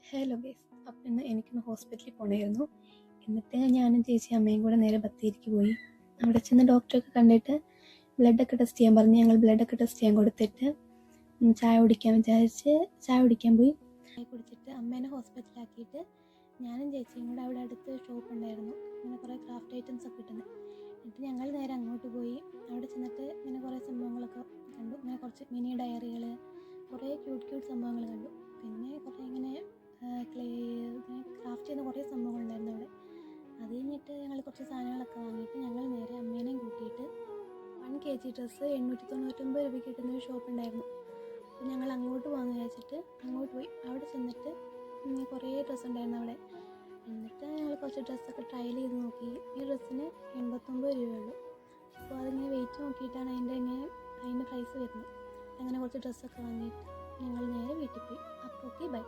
Hello guys, അപ്പം എനിക്കൊന്ന് ഹോസ്പിറ്റലിൽ പോകണമായിരുന്നു. എന്നിട്ട് ഞാനും ചേച്ചി അമ്മയും കൂടെ നേരെ ബത്തേരിക്ക് പോയി. അവിടെ ചെന്ന് ഡോക്ടറൊക്കെ കണ്ടിട്ട് ബ്ലഡൊക്കെ ടെസ്റ്റ് ചെയ്യാൻ പറഞ്ഞ് ഞങ്ങൾ ബ്ലഡൊക്കെ ടെസ്റ്റ് ചെയ്യാൻ കൊടുത്തിട്ട് ചായ കുടിക്കാൻ വിചാരിച്ച് ചായ കുടിക്കാൻ പോയി. ചായ കുടിച്ചിട്ട് അമ്മേനെ ഹോസ്പിറ്റലാക്കിയിട്ട് ഞാനും ചേച്ചിയും കൂടെ അവിടെ അടുത്ത് ഷോപ്പ് ഉണ്ടായിരുന്നു, അങ്ങനെ കുറേ ക്രാഫ്റ്റ് ഐറ്റംസ് ഒക്കെ കിട്ടുന്നത്. എന്നിട്ട് ഞങ്ങൾ നേരെ അങ്ങോട്ട് പോയി. അവിടെ ചെന്നിട്ട് ഇങ്ങനെ കുറേ സംഭവങ്ങളൊക്കെ കണ്ടു. ഇങ്ങനെ കുറച്ച് മിനി ഡയറികൾ, കുറേ ക്യൂട്ട് സംഭവങ്ങൾ കണ്ടു. പിന്നെ കുറേ ഇങ്ങനെ ക്രാഫ്റ്റ് ചെയ്യുന്ന കുറേ സംഭവങ്ങളുണ്ടായിരുന്നു അവിടെ. അത് കഴിഞ്ഞിട്ട് ഞങ്ങൾ കുറച്ച് സാധനങ്ങളൊക്കെ വാങ്ങിയിട്ട് ഞങ്ങൾ നേരെ അമ്മേനെയും കൂട്ടിയിട്ട് 1 kg ഡ്രസ്സ് 899 രൂപയ്ക്ക് കിട്ടുന്നൊരു ഷോപ്പ് ഉണ്ടായിരുന്നു. അപ്പോൾ ഞങ്ങൾ അങ്ങോട്ട് പോകാമെന്ന് വിചാരിച്ചിട്ട് അങ്ങോട്ട് പോയി. അവിടെ ചെന്നിട്ട് കുറേ ഡ്രസ്സ് ഉണ്ടായിരുന്നു അവിടെ. എന്നിട്ട് ഞങ്ങൾ കുറച്ച് ഡ്രസ്സൊക്കെ ട്രയൽ ചെയ്ത് നോക്കി. ഈ ഡ്രസ്സിന് 89 രൂപയുള്ളൂ. അപ്പോൾ അതിങ്ങനെ വെയിറ്റ് നോക്കിയിട്ടാണ് അതിൻ്റെ പ്രൈസ് വരുന്നത്. അങ്ങനെ കുറച്ച് ഡ്രസ്സൊക്കെ വാങ്ങിയിട്ട് ഞങ്ങൾ നേരെ വീട്ടിൽ പോയി. അപ്പോൾ ഓക്കെ, ബൈ.